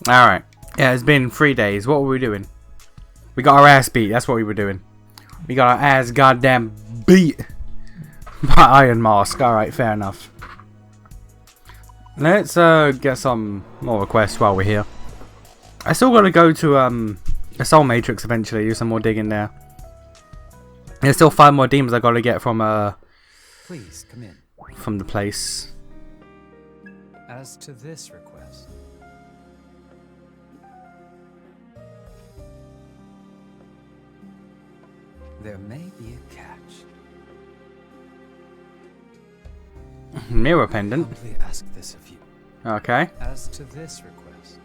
Alright. Yeah, it's been 3 days. What were we doing? We got our ass beat. That's what we were doing. We got our ass goddamn beat by Iron Mask. Alright, fair enough. Let's get some more requests while we're here. I still gotta go to the Soul Matrix eventually, do some more digging there. There's still 5 more demons I gotta get from Please come in. from the place. As to this request, there may be a catch. Mirror pendant. Humbly ask this of you. Okay. As to this request,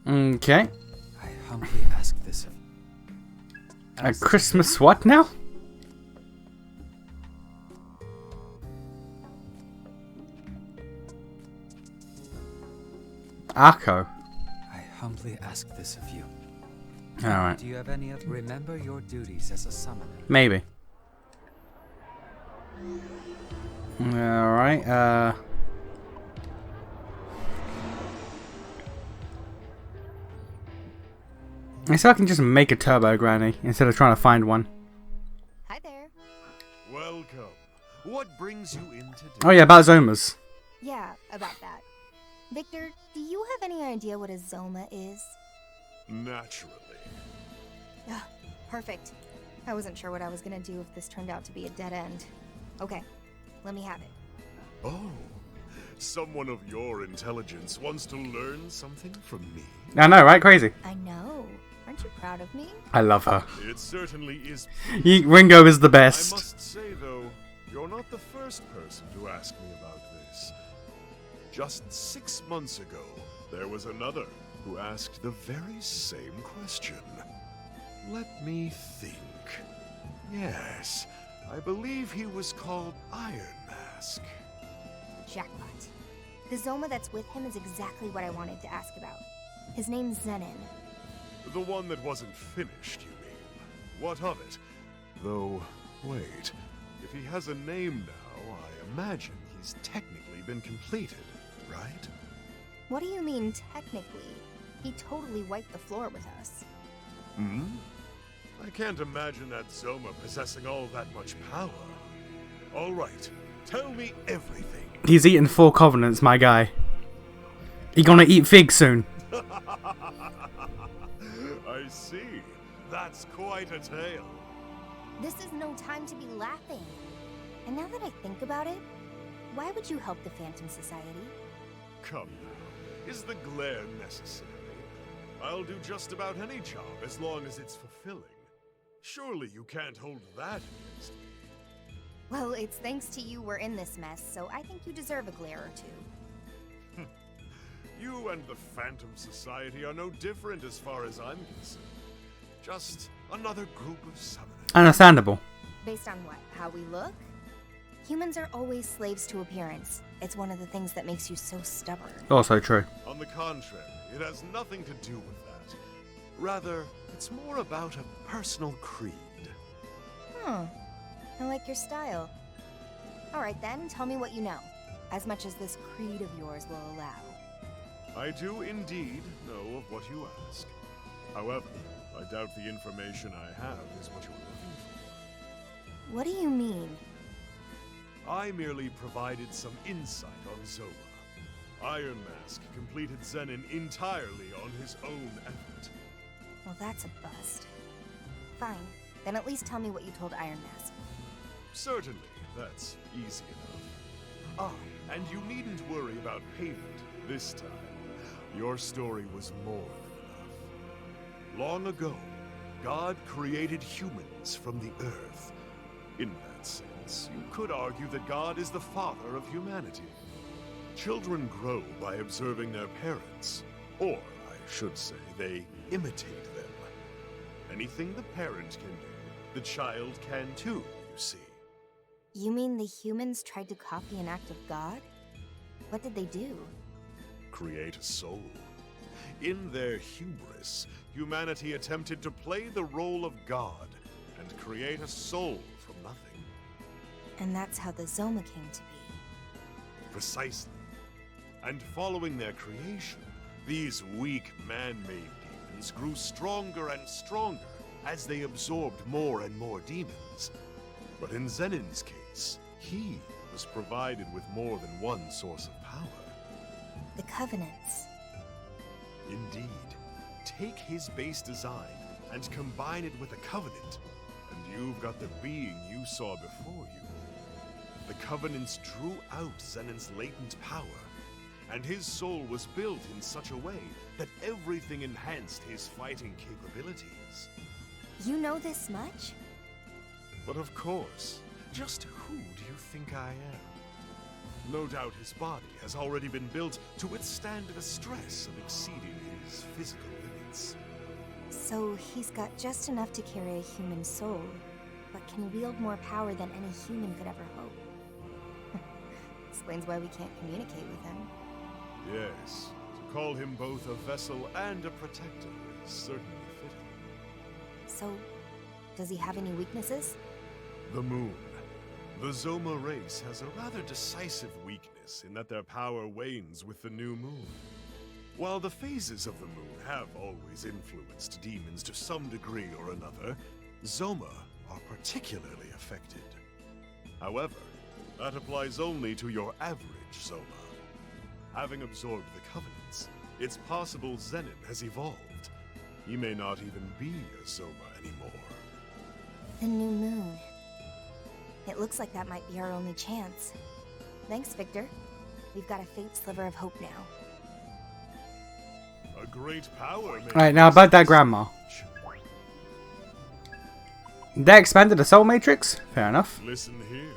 Okay. I humbly ask this of you. A As to Christmas what now? Akko. I humbly ask this of you. Alright. Do you have any other? Remember your duties as a summoner. Maybe. Alright, so I can just make a turbo granny instead of trying to find one. Hi there. Welcome. What brings you in today? Oh yeah, about Zomas. Yeah, about that. Victor, do you have any idea what a Zoma is? Naturally. Ugh, perfect. I wasn't sure what I was gonna do if this turned out to be a dead end. Okay, let me have it. Oh, someone of your intelligence wants to learn something from me. I know, right? Crazy. I know. Aren't you proud of me? I love her. It certainly is. Ringo is the I best. must say, though, you're not the first person to ask me about this. Just 6 months ago, there was another who asked the very same question. Let me think. Yes, I believe he was called Iron Mask. Jackpot. The Zoma that's with him is exactly what I wanted to ask about. His name's Zenin. The one that wasn't finished, you mean? What of it? Though, wait, if he has a name now, I imagine he's technically been completed, right? What do you mean, technically? He totally wiped the floor with us. Hmm? I can't imagine that Zoma possessing all that much power. All right, tell me everything. He's eating 4 covenants, my guy. He gonna eat figs soon. I see. That's quite a tale. This is no time to be laughing. And now that I think about it, why would you help the Phantom Society? Come now, is the glare necessary? I'll do just about any job as long as it's fulfilling. Surely you can't hold that against me. Well, it's thanks to you we're in this mess, so I think you deserve a glare or two. You and the Phantom Society are no different as far as I'm concerned. Just another group of summoners. Understandable. Based on what? How we look? Humans are always slaves to appearance. It's one of the things that makes you so stubborn. Also true. On the contrary, it has nothing to do with that. Rather, it's more about a personal creed. I like your style. Alright then, tell me what you know. As much as this creed of yours will allow. I do indeed know of what you ask. However, I doubt the information I have is what you're looking for. What do you mean? I merely provided some insight on Zoma. Iron Mask completed Zenin entirely on his own effort. Well, that's a bust. Fine, then at least tell me what you told Iron Mask. Certainly, that's easy enough. Ah, and you needn't worry about payment this time. Your story was more than enough. Long ago, God created humans from the earth. In that sense, you could argue that God is the father of humanity. Children grow by observing their parents, or I should say, they imitate them. Anything the parent can do, the child can too, you see. You mean the humans tried to copy an act of God? What did they do? Create a soul. In their hubris, humanity attempted to play the role of God and create a soul from nothing. And that's how the Zoma came to be. Precisely. And following their creation, these weak man-made demons grew stronger and stronger as they absorbed more and more demons. But in Zenin's case, he was provided with more than one source of power. The Covenants. Indeed. Take his base design and combine it with a Covenant, and you've got the being you saw before you. The Covenants drew out Zenin's latent power, and his soul was built in such a way that everything enhanced his fighting capabilities. You know this much? But of course, just who do you think I am? No doubt his body has already been built to withstand the stress of exceeding his physical limits. So he's got just enough to carry a human soul, but can wield more power than any human could ever hope. Explains why we can't communicate with him. Yes, to call him both a vessel and a protector is certainly fitting. So, does he have any weaknesses? The moon. The Zoma race has a rather decisive weakness in that their power wanes with the new moon. While the phases of the moon have always influenced demons to some degree or another, Zoma are particularly affected. However, that applies only to your average Zoma. Having absorbed the Covenants, it's possible Zenin has evolved. He may not even be a Zoma anymore. The new moon. It looks like that might be our only chance. Thanks, Victor. We've got a faint sliver of hope now. A great power. Alright, now about that grandma. They expanded the Soul Matrix? Fair enough. Listen here.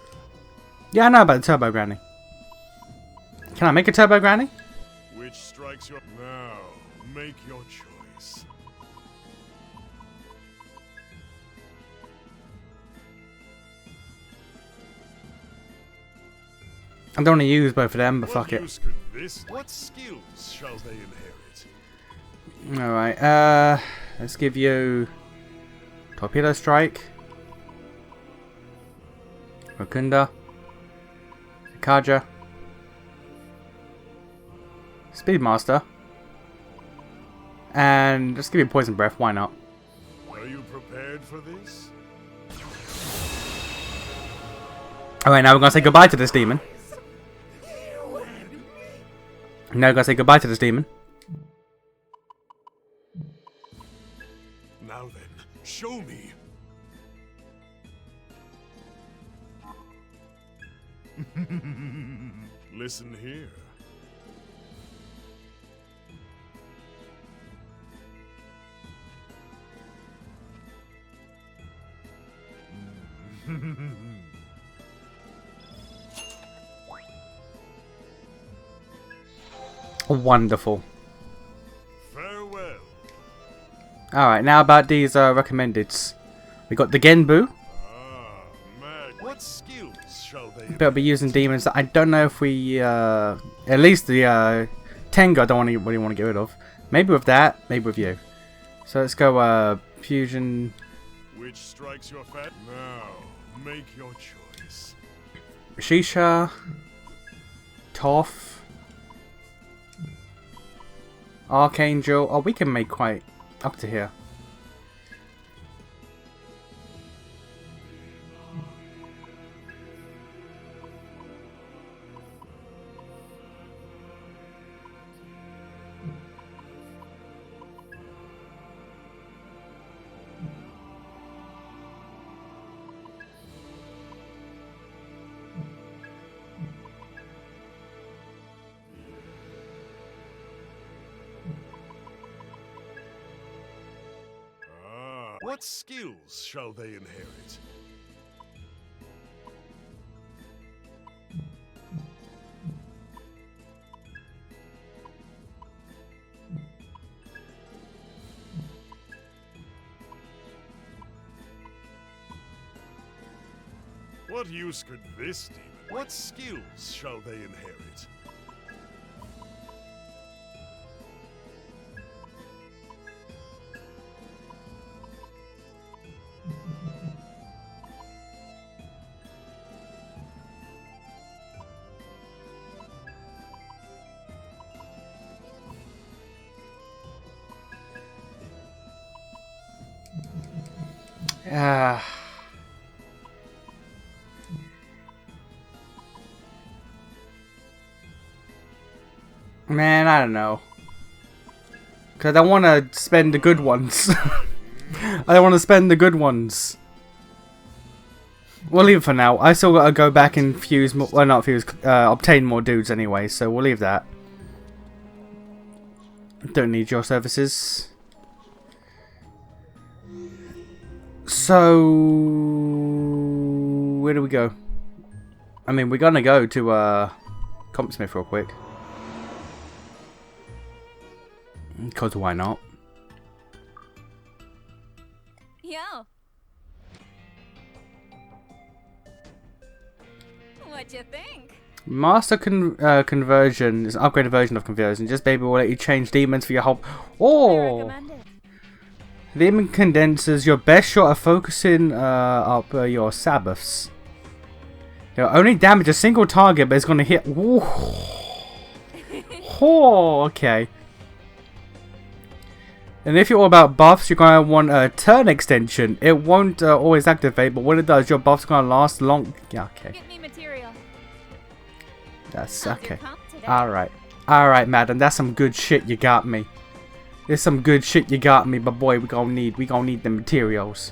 Yeah, I know about the Turbo Granny. Can I make a Turbo Granny? Which strikes your... Now, make your choice. I don't want to use both of them, but fuck it. What skills shall they inherit? Alright, let's give you Torpedo Strike, Rokunda, Kaja, Speedmaster, and let's give you Poison Breath, why not? Are you prepared for this? Alright, now we're gonna say goodbye to this demon. Now we're gonna say goodbye to this demon. Now then, show me. Listen here. Wonderful. Farewell. Alright, now about these recommendeds. We got the Genbu. What skills shall they But we'll be using demons that I don't know if we, at least the Tengu I don't really want to get rid of. Maybe with that, maybe with you. So let's go Fusion. Which strikes your fat? Now, make your choice. Shisha. Toph. Archangel. Oh, we can make quite up to here. What skills shall they inherit? What use could this demon? What skills shall they inherit? Ah. Man, I don't know. Because I want to spend the good ones. I don't want to spend the good ones. We'll leave it for now. I still got to go back and fuse more, well, not fuse, obtain more dudes anyway, so we'll leave that. Don't need your services. So, where do we go? I mean, we're gonna go to Compsmith real quick. Because why not? Yo. What you think? Master conversion is an upgraded version of conversion. Just maybe will let you change demons for your whole. Oh! Recommend it. Demon condensers your best shot at focusing up your Sabbaths. They'll only damage a single target, but it's going to hit. Ooh. Oh, okay. And if you're all about buffs, you're going to want a turn extension. It won't always activate, but when it does, your buff's going to last long. Yeah, okay. Get me material. That's How's your okay. comp today? Alright. Alright, madam. That's some good shit you got me. There's some good shit you got me, but boy, we gonna need the materials.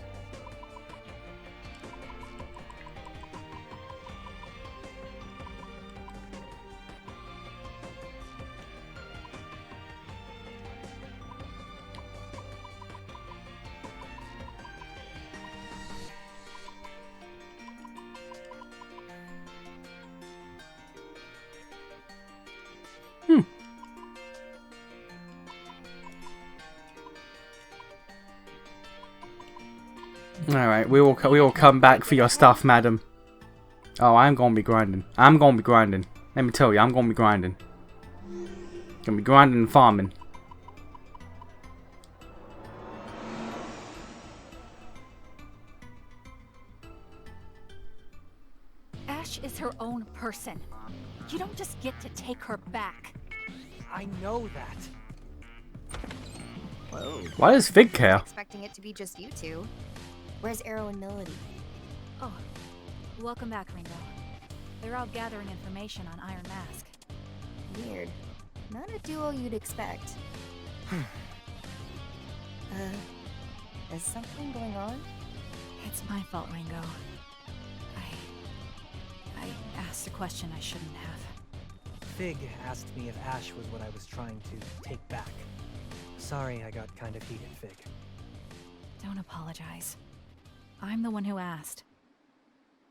Alright, we will come back for your stuff, madam. Oh, I'm gonna be grinding. I'm gonna be grinding. Let me tell you, I'm gonna be grinding. Gonna be grinding and farming. Ash is her own person. You don't just get to take her back. I know that. Whoa. Why does Fig care? Expecting it to be just you two. Where's Arrow and Melody? Oh, welcome back, Ringo. They're out gathering information on Iron Mask. Weird. Not a duo you'd expect. Is something going on? It's my fault, Ringo. I asked a question I shouldn't have. Fig asked me if Ash was what I was trying to take back. Sorry I got kind of heated, Fig. Don't apologize. I'm the one who asked.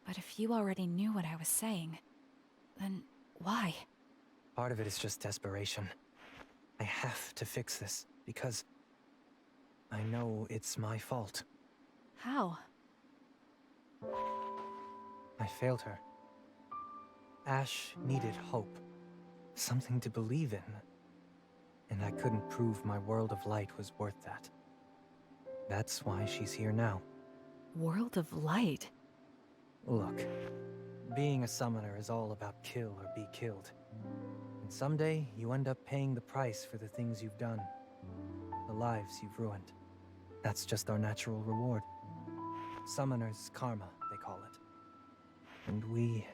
But if you already knew what I was saying, then why? Part of it is just desperation. I have to fix this, because I know it's my fault. How? I failed her. Ash needed hope. Something to believe in. And I couldn't prove my world of light was worth that. That's why she's here now. World of Light? Look, being a summoner is all about kill or be killed. And someday, you end up paying the price for the things you've done. The lives you've ruined. That's just our natural reward. Summoner's karma, they call it. And we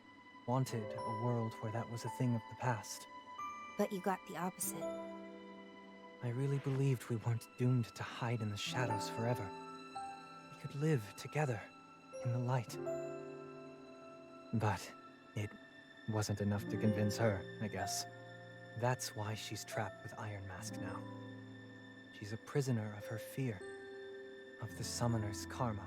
wanted a world where that was a thing of the past. But you got the opposite. I really believed we weren't doomed to hide in the shadows forever. We could live together in the light. But it wasn't enough to convince her, I guess. That's why she's trapped with Iron Mask now. She's a prisoner of her fear, of the summoner's karma.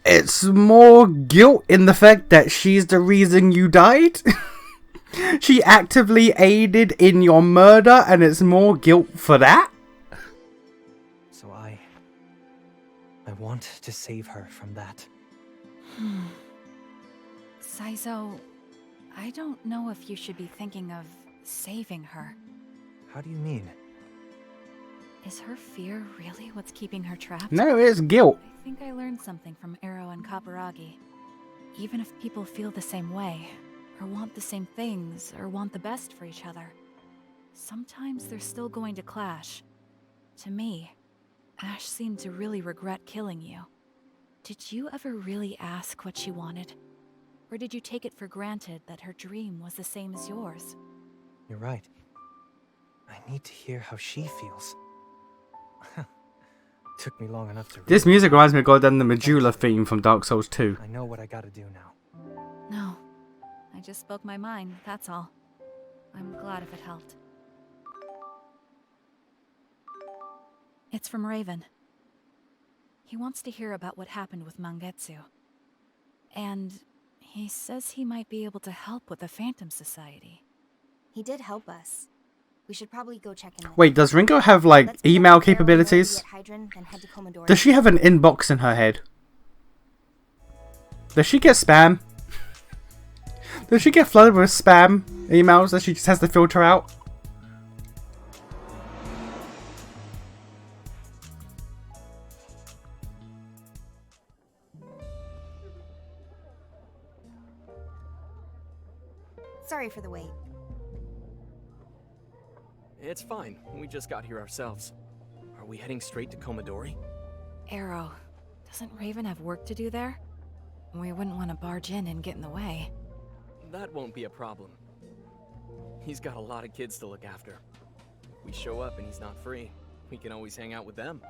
It's more guilt in the fact that she's the reason you died. She actively aided in your murder, and it's more guilt for that? So I want to save her from that. Saizo, I don't know if you should be thinking of saving her. How do you mean? Is her fear really what's keeping her trapped? No, it's guilt. I think I learned something from Arrow and Kaburagi. Even if people feel the same way, or want the same things, or want the best for each other, sometimes they're still going to clash. To me, Ash seemed to really regret killing you. Did you ever really ask what she wanted? Or did you take it for granted that her dream was the same as yours? You're right. I need to hear how she feels. Took me long enough to This read. music reminds me of goddamn the Medulla theme from Dark Souls 2. I know what I gotta do now. No. I just spoke my mind, that's all. I'm glad if it helped. It's from Raven. He wants to hear about what happened with Mangetsu. And he says he might be able to help with the Phantom Society. He did help us. We should probably go check in. Wait, does Ringo have, like, Let's pick up email Arrow and Lily capabilities? at Hydron, then head to Komodori. Does she have an inbox in her head? Does she get spam? Does she get flooded with spam emails that she just has to filter out? Sorry for the wait. It's fine. We just got here ourselves. Are we heading straight to Komodori? Arrow, doesn't Raven have work to do there? We wouldn't want to barge in and get in the way. That won't be a problem. He's got a lot of kids to look after. We show up and he's not free. We can always hang out with them.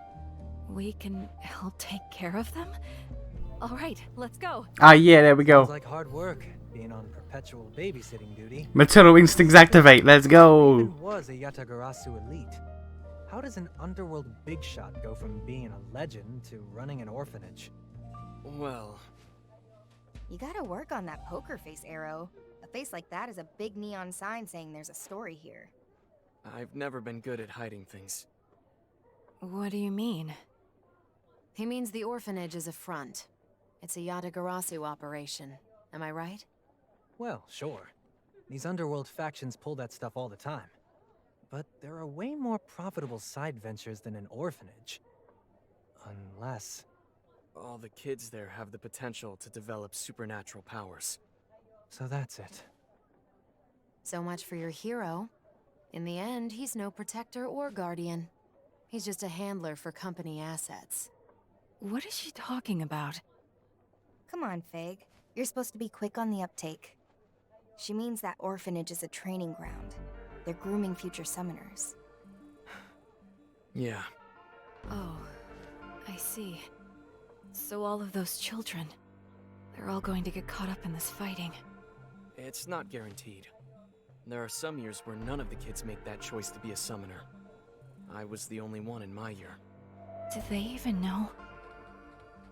We can help take care of them? Alright, let's go. Ah, yeah, there we Sounds go. like hard work, being on perpetual babysitting duty. Maternal instincts activate. Let's go. Raven was a Yatagarasu elite. How does an underworld big shot go from being a legend to running an orphanage? Well, You gotta work on that poker face, Arrow. A face like that is a big neon sign saying there's a story here. I've never been good at hiding things. What do you mean? He means the orphanage is a front. It's a Yatagarasu operation. Am I right? Well, sure. These underworld factions pull that stuff all the time. But there are way more profitable side ventures than an orphanage. Unless... All the kids there have the potential to develop supernatural powers. So that's it. So much for your hero. In the end, he's no protector or guardian. He's just a handler for company assets. What is she talking about? Come on, Fig. You're supposed to be quick on the uptake. She means that orphanage is a training ground. They're grooming future summoners. Yeah. Oh, I see. So all of those children, they're all going to get caught up in this fighting. It's not guaranteed. There are some years where none of the kids make that choice to be a summoner. I was the only one in my year. Do they even know?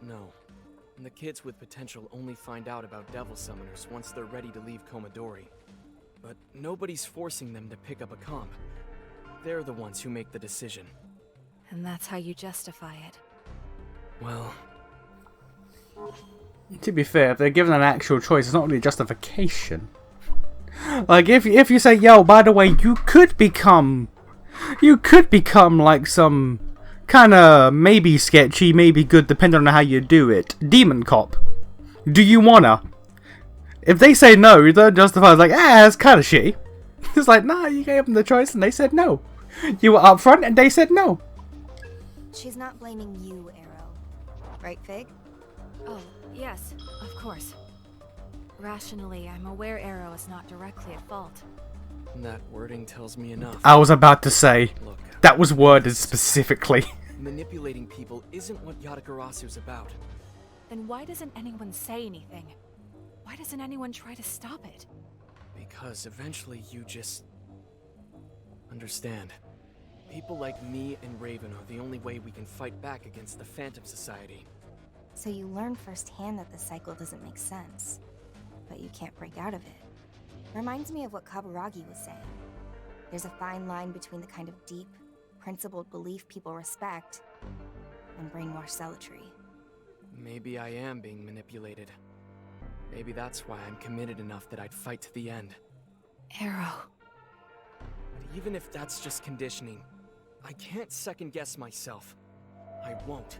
No. And the kids with potential only find out about devil summoners once they're ready to leave Komodori. But nobody's forcing them to pick up a comp. They're the ones who make the decision. And that's how you justify it. Well, To be fair, if they're given an actual choice, it's not really justification. Like, if you say, yo, by the way, you could become like some kind of maybe sketchy, maybe good, depending on how you do it, demon cop. Do you wanna? If they say no, you don't justify. It's like, it's kind of shitty. It's like, nah, you gave them the choice and they said no. You were upfront and they said no. She's not blaming you, Arrow. Right, Fig? Oh, yes, of course. Rationally, I'm aware Arrow is not directly at fault. that wording tells me enough. I was about to say, Look, that was worded specifically. manipulating people isn't what Yatagarasu's about. Then why doesn't anyone say anything? Why doesn't anyone try to stop it? Because eventually you just... understand. People like me and Raven are the only way we can fight back against the Phantom Society. So you learn firsthand that the cycle doesn't make sense. But you can't break out of it. Reminds me of what Kaburagi was saying. There's a fine line between the kind of deep, principled belief people respect and brainwashed zealotry. Maybe I am being manipulated. Maybe that's why I'm committed enough that I'd fight to the end. Arrow. But even if that's just conditioning, I can't second-guess myself. I won't.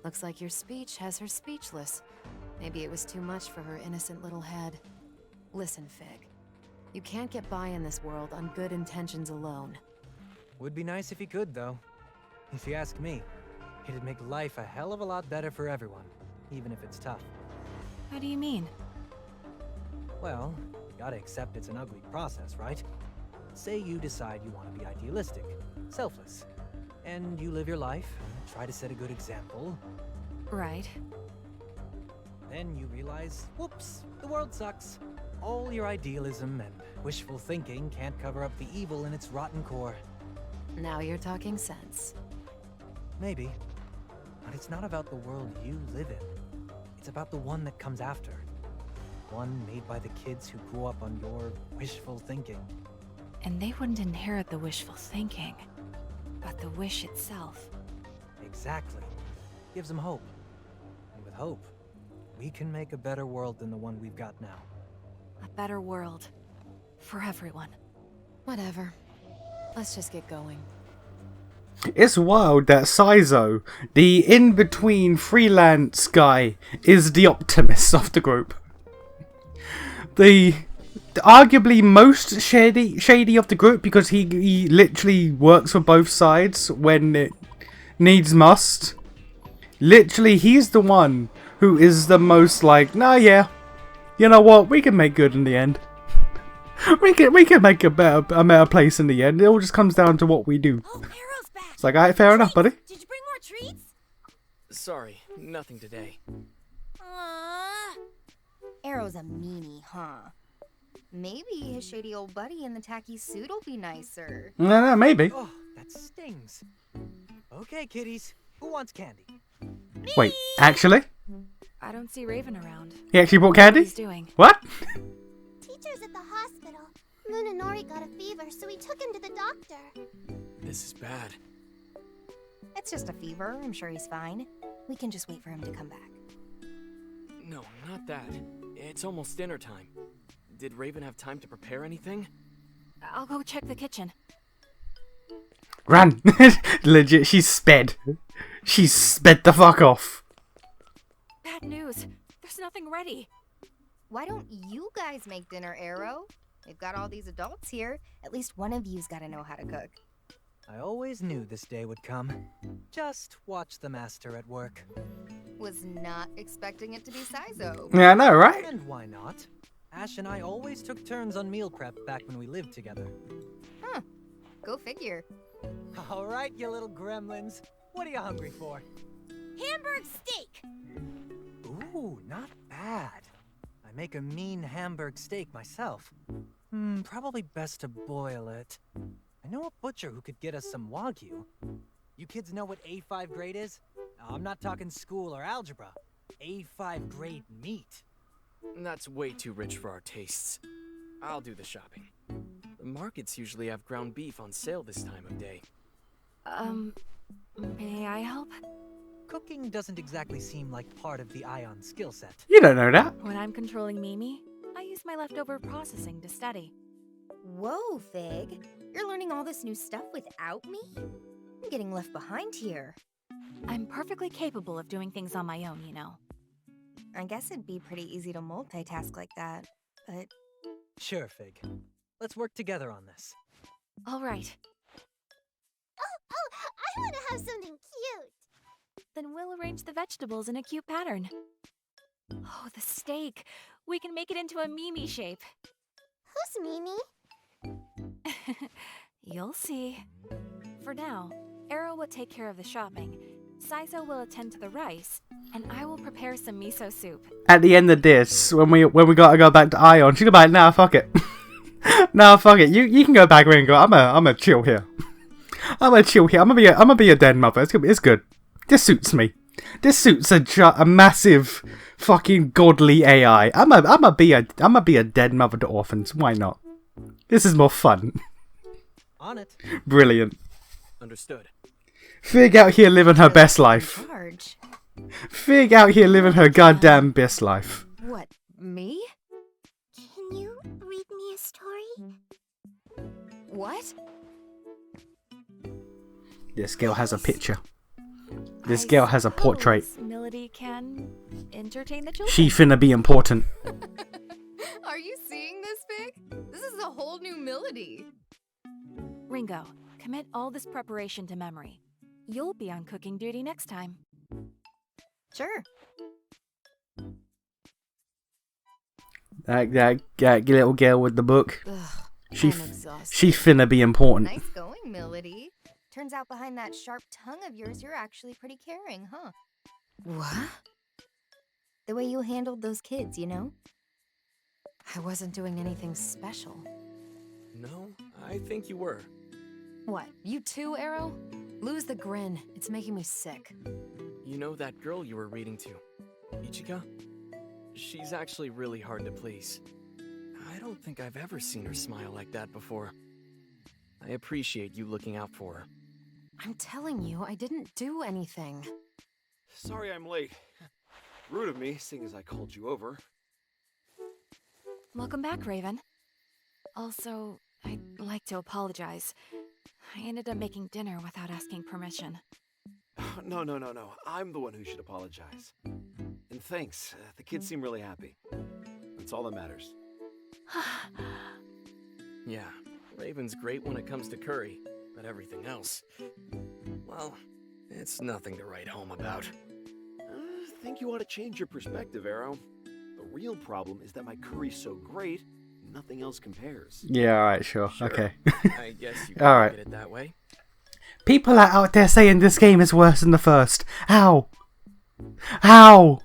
Looks like your speech has her speechless. Maybe it was too much for her innocent little head. Listen, Fig. You can't get by in this world on good intentions alone. Would be nice if he could, though. If you ask me, It'd make life a hell of a lot better for everyone, even if it's tough. How do you mean? Well, you gotta accept it's an ugly process, right? Say you decide you want to be idealistic, selfless, and you live your life, try to set a good example. Right. Then you realize, whoops, the world sucks. All your idealism and wishful thinking can't cover up the evil in its rotten core. Now you're talking sense. Maybe. But it's not about the world you live in. It's about the one that comes after. One made by the kids who grew up on your wishful thinking. And they wouldn't inherit the wishful thinking, but the wish itself. Exactly. Gives them hope. And with hope, we can make a better world than the one we've got now. A better world. For everyone. Whatever. Let's just get going. It's wild that Saizo, the in-between freelance guy, is the optimist of the group. The arguably most shady of the group, because he literally works for both sides when it needs must. Literally, he's the one who is the most like, nah, yeah, you know what, we can make good in the end. we can make a better place in the end. It all just comes down to what we do. Oh, Arrow's back. It's like, alright, fair enough, buddy. Did you bring more treats? Sorry, nothing today. Aww. Arrow's a meanie, huh? Maybe his shady old buddy in the tacky suit will be nicer. No, maybe. Oh, that stings. Okay, kiddies. Who wants candy? Wait, actually? I don't see Raven around. He actually brought What candy? he's doing. What? Teacher's at the hospital. Munenori got a fever, so we took him to the doctor. This is bad. It's just a fever. I'm sure he's fine. We can just wait for him to come back. No, not that. It's almost dinner time. Did Raven have time to prepare anything? I'll go check the kitchen. Run. Legit, she's sped. She's sped the fuck off. Bad news. There's nothing ready. Why don't you guys make dinner, Arrow? We've got all these adults here. At least one of you's got to know how to cook. I always knew this day would come. Just watch the master at work. Was not expecting it to be Saizo. Yeah, I know, right? And why not? Ash and I always took turns on meal prep back when we lived together. Huh. Go figure. All right, you little gremlins. What are you hungry for? Hamburg steak. Ooh, not bad. I make a mean Hamburg steak myself. Probably best to boil it. I know a butcher who could get us some Wagyu. You kids know what A5 grade is? I'm not talking school or algebra. A5 grade meat. That's way too rich for our tastes. I'll do the shopping. The markets usually have ground beef on sale this time of day. May I help? Cooking doesn't exactly seem like part of the Ion skill set. You don't know that. When I'm controlling Mimi, I use my leftover processing to study. Whoa, Fig. You're learning all this new stuff without me? I'm getting left behind here. I'm perfectly capable of doing things on my own, you know. I guess it'd be pretty easy to multitask like that, but... Sure, Fig. Let's work together on this. All right. Oh, I want to have something cute. Then we'll arrange the vegetables in a cute pattern. Oh, the steak. We can make it into a Mimi shape. Who's Mimi? You'll see. For now, Arrow will take care of the shopping, Saizo will attend to the rice, and I will prepare some miso soup. At the end of this, when we gotta go back to Ion, she's like, nah, fuck it. Nah, fuck it. You can go back and go, I'm a chill here. I'm gonna chill here. I'm gonna be a dead mother. It's good. This suits me. This suits a massive fucking godly AI. I'm gonna be a dead mother to orphans. Why not? This is more fun. On it. Brilliant. Understood. Fig out here living her best life. Charge. Fig out here living her goddamn best life. What, me? Can you read me a story? What? This girl has a picture. This girl has a portrait. Melody can entertain the children. She finna be important. Are you seeing this, Fig? This is a whole new melody. Ringo, commit all this preparation to memory. you'll be on cooking duty next time. Sure. That little girl with the book. Ugh, She I'm f- exhausted. she finna be important. Nice going, Melody. Turns out behind that sharp tongue of yours, you're actually pretty caring, huh? What? The way you handled those kids, you know? I wasn't doing anything special. No, I think you were. What, you too, Arrow? Lose the grin. It's making me sick. You know that girl you were reading to, Ichika? She's actually really hard to please. I don't think I've ever seen her smile like that before. I appreciate you looking out for her. I'm telling you, I didn't do anything. Sorry I'm late. Rude of me, seeing as I called you over. Welcome back, Raven. Also, I'd like to apologize. I ended up making dinner without asking permission. No. I'm the one who should apologize. And thanks. The kids seem really happy. That's all that matters. Yeah, Raven's great when it comes to curry, but everything else, well, it's nothing to write home about. I think you ought to change your perspective, Arrow. The real problem is that my curry's so great, nothing else compares. Yeah, alright, sure. Okay. I guess you All can right. get it that way. People are out there saying this game is worse than the first. How? How?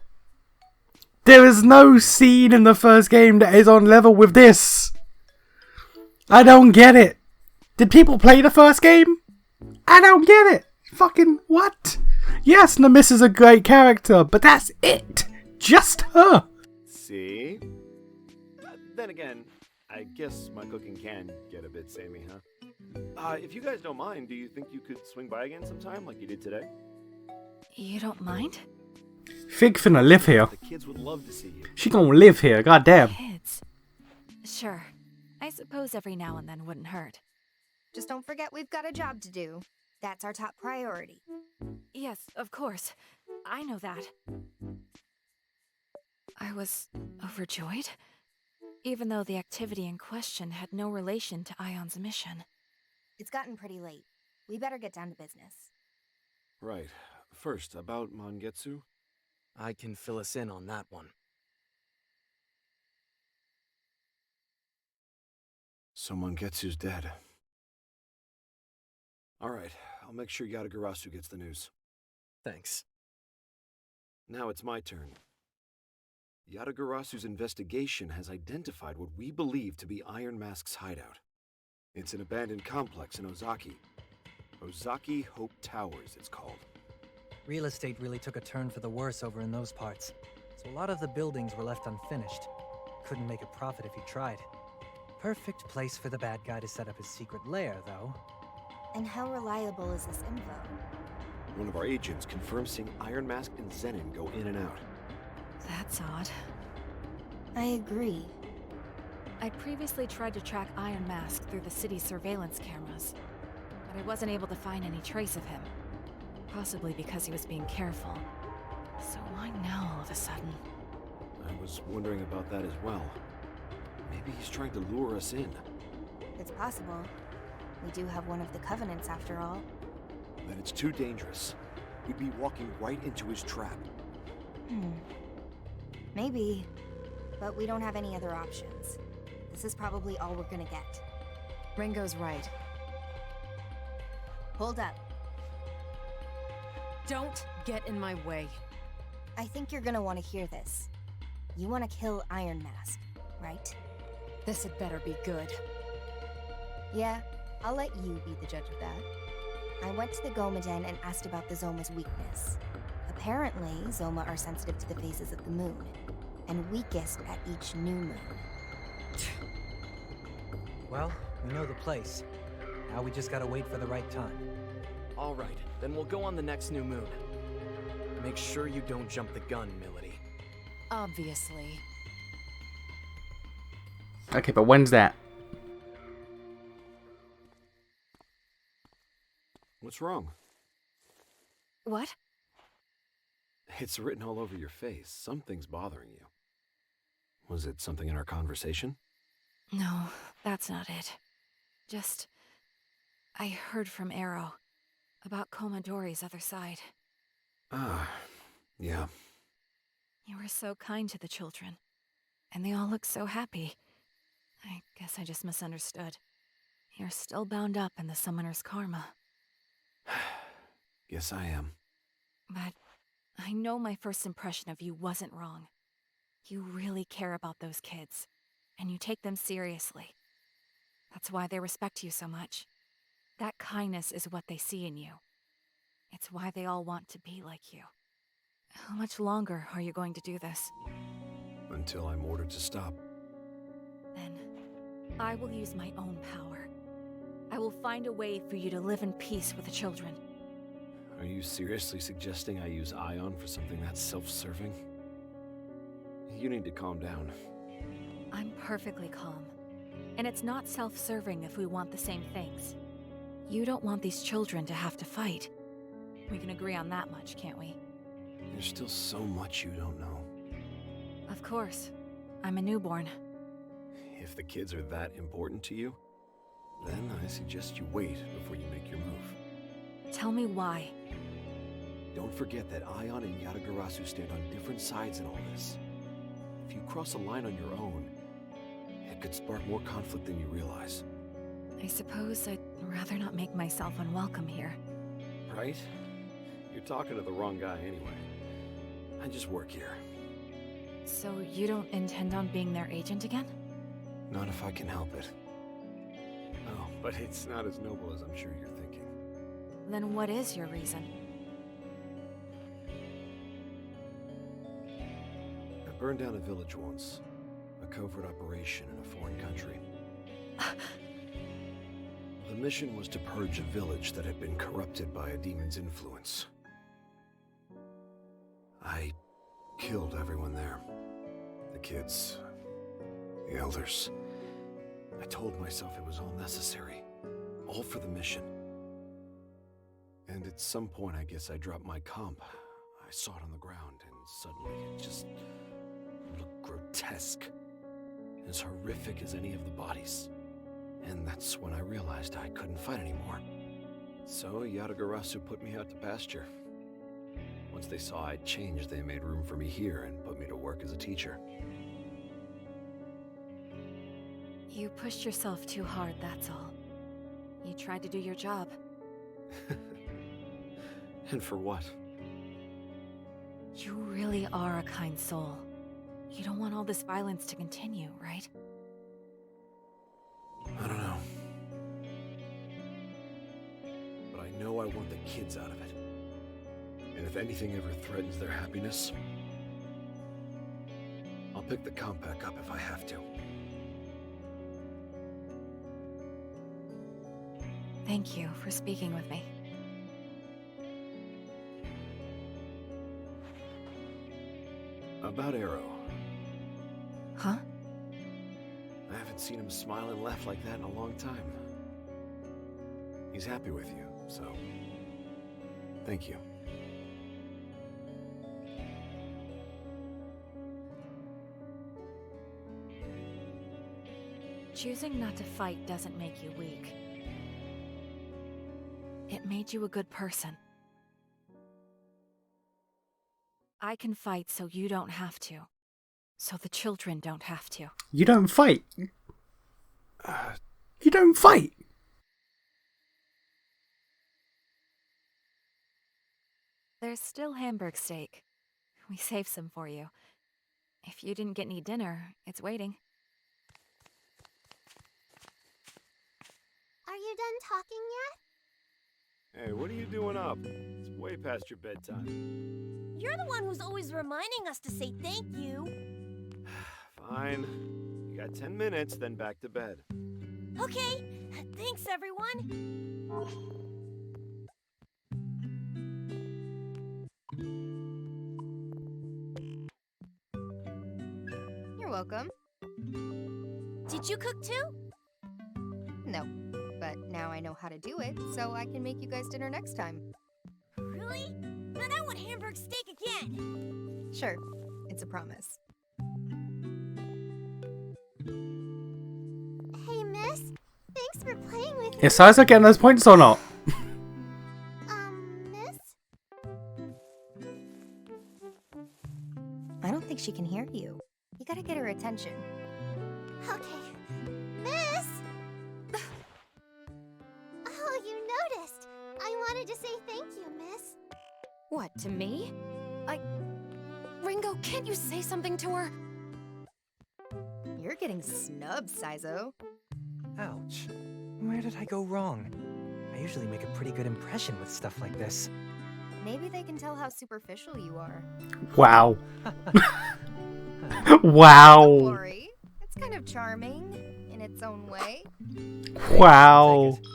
There is no scene in the first game that is on level with this. I don't get it. Did people play the first game? I don't get it. Fucking what? Yes, Nemesis is a great character, but that's it. Just her. See? Then again, I guess my cooking can get a bit samey, huh? If you guys don't mind, do you think you could swing by again sometime like you did today? You don't mind? Fig finna live here. The kids would love to see you. She gonna live here, goddamn. Kids. Sure. I suppose every now and then wouldn't hurt. Just don't forget we've got a job to do. That's our top priority. Yes, of course. I know that. I was overjoyed, even though the activity in question had no relation to Ion's mission. It's gotten pretty late. We better get down to business. Right. First, about Mangetsu. I can fill us in on that one. So Mangetsu's dead. Alright, I'll make sure Yatagarasu gets the news. Thanks. Now it's my turn. Yatagarasu's investigation has identified what we believe to be Iron Mask's hideout. It's an abandoned complex in Ozaki. Ozaki Hope Towers, it's called. Real estate really took a turn for the worse over in those parts, so a lot of the buildings were left unfinished. Couldn't make a profit if he tried. Perfect place for the bad guy to set up his secret lair, though. And how reliable is this info? One of our agents confirms seeing Iron Mask and Zenin go in and out. That's odd. I agree. I'd previously tried to track Iron Mask through the city's surveillance cameras, but I wasn't able to find any trace of him. Possibly because he was being careful. So why now all of a sudden? I was wondering about that as well. Maybe he's trying to lure us in. It's possible. We do have one of the Covenants after all. Then it's too dangerous. We'd be walking right into his trap. Maybe. But we don't have any other options. This is probably all we're gonna get. Ringo's right. Hold up. Don't get in my way. I think you're gonna want to hear this. You want to kill Iron Mask, right? This had better be good. Yeah, I'll let you be the judge of that. I went to the Gomaden and asked about the Zoma's weakness. Apparently, Zoma are sensitive to the phases of the moon, and weakest at each new moon. Well, we know the place. Now we just gotta wait for the right time. All right, then we'll go on the next new moon. Make sure you don't jump the gun, Milady. Obviously. Okay, but when's that? What's wrong? What? It's written all over your face. Something's bothering you. Was it something in our conversation? No, that's not it. Just... I heard from Arrow. About Komodori's other side. Yeah. You were so kind to the children. And they all looked so happy. I guess I just misunderstood. You're still bound up in the summoner's karma. Yes, I am. But I know my first impression of you wasn't wrong. You really care about those kids, and you take them seriously. That's why they respect you so much. That kindness is what they see in you. It's why they all want to be like you. How much longer are you going to do this? Until I'm ordered to stop. Then, I will use my own power. I will find a way for you to live in peace with the children. Are you seriously suggesting I use Ion for something that's self-serving? You need to calm down. I'm perfectly calm. And it's not self-serving if we want the same things. You don't want these children to have to fight. We can agree on that much, can't we? There's still so much you don't know. Of course. I'm a newborn. If the kids are that important to you, then I suggest you wait before you make your move. Tell me why. Don't forget that Ion and Yatagarasu stand on different sides in all this. If you cross a line on your own, it could spark more conflict than you realize. I suppose I'd rather not make myself unwelcome here. Right? You're talking to the wrong guy anyway. I just work here. So you don't intend on being their agent again? Not if I can help it. Oh, but it's not as noble as I'm sure you're thinking. Then what is your reason? I burned down a village once. A covert operation in a foreign country. The mission was to purge a village that had been corrupted by a demon's influence. I killed everyone there. The kids, the elders. I told myself it was all necessary, all for the mission. And at some point, I guess I dropped my comp. I saw it on the ground, and suddenly it just looked grotesque. As horrific as any of the bodies. And that's when I realized I couldn't fight anymore. So Yatagarasu put me out to pasture. Once they saw I'd changed, they made room for me here and put me to work as a teacher. You pushed yourself too hard, that's all. You tried to do your job. And for what? You really are a kind soul. You don't want all this violence to continue, right? I don't know. But I know I want the kids out of it. And if anything ever threatens their happiness, I'll pick the comp back up if I have to. Thank you for speaking with me. About Arrow. Huh? I haven't seen him smile and laugh like that in a long time. He's happy with you, so thank you. Choosing not to fight doesn't make you weak. It made you a good person. I can fight so you don't have to. So the children don't have to. You don't fight. You don't fight. There's still Hamburg steak. We saved some for you. If you didn't get any dinner, it's waiting. Are you done talking yet? Hey, what are you doing up? It's way past your bedtime. You're the one who's always reminding us to say thank you. Fine. You got 10 minutes, then back to bed. Okay, thanks everyone. You're welcome. Did you cook too? No, but now I know how to do it, so I can make you guys dinner next time. Really? Then I want Hamburg steak again. Sure, it's a promise. Hey, miss. Thanks for playing with me. Is Isaac getting those points or not? she can hear you. You gotta get her attention. Okay. Miss! Oh, you noticed. I wanted to say thank you, miss. What, to me? Ringo, can't you say something to her? You're getting snubbed, Saizo. Ouch. Where did I go wrong? I usually make a pretty good impression with stuff like this. Maybe they can tell how superficial you are. Wow. Don't Wow. worry. It's kind of charming in its own way. Wow. Take it.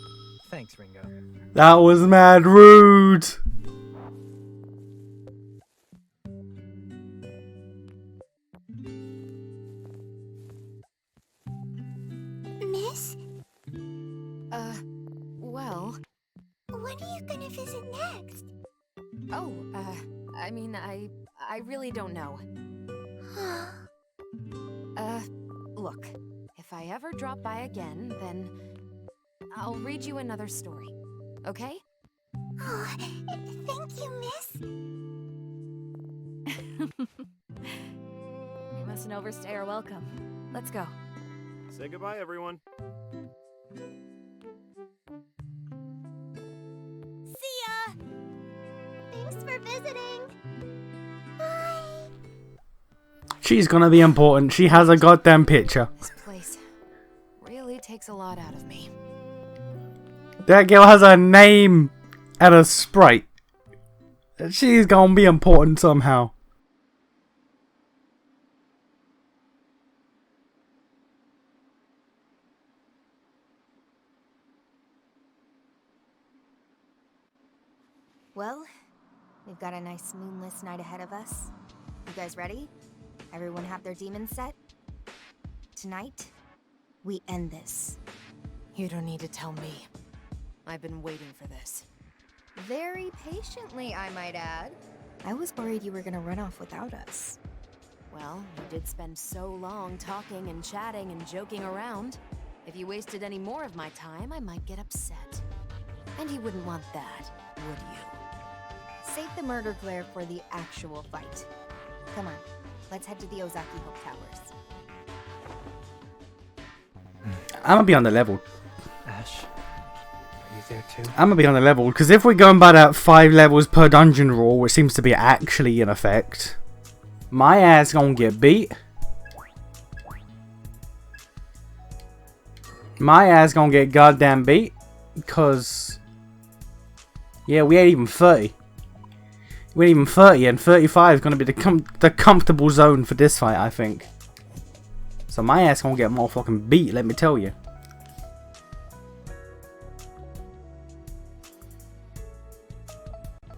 Thanks, Ringo. That was mad rude. Miss? Well... When are you gonna visit next? Oh, I mean, I really don't know. Look, if I ever drop by again, then I'll read you another story, okay? Oh, thank you, miss. We mustn't overstay our welcome. Let's go. Say goodbye, everyone. See ya! Thanks for visiting. Bye. She's gonna be important. She has a goddamn picture. This place really takes a lot out of me. That girl has a name and a sprite. She's gonna be important somehow. Well, we've got a nice moonless night ahead of us. You guys ready? Everyone have their demons set? Tonight, we end this. You don't need to tell me. I've been waiting for this. Very patiently, I might add. I was worried you were gonna run off without us. Well, you did spend so long talking and chatting and joking around. If you wasted any more of my time, I might get upset. And you wouldn't want that, would you? Save the murder glare for the actual fight. Come on, let's head to the Ozaki Hope Towers. I'm gonna be on the level. Ash, are you there too? I'm gonna be on the level because if we're going by that 5 levels per dungeon rule, which seems to be actually in effect, my ass gonna get beat. My ass gonna get goddamn beat because yeah, we ain't even 30. We ain't even 30, and 35 is gonna be the comfortable zone for this fight, I think. So my ass gonna get motherfucking beat, let me tell you.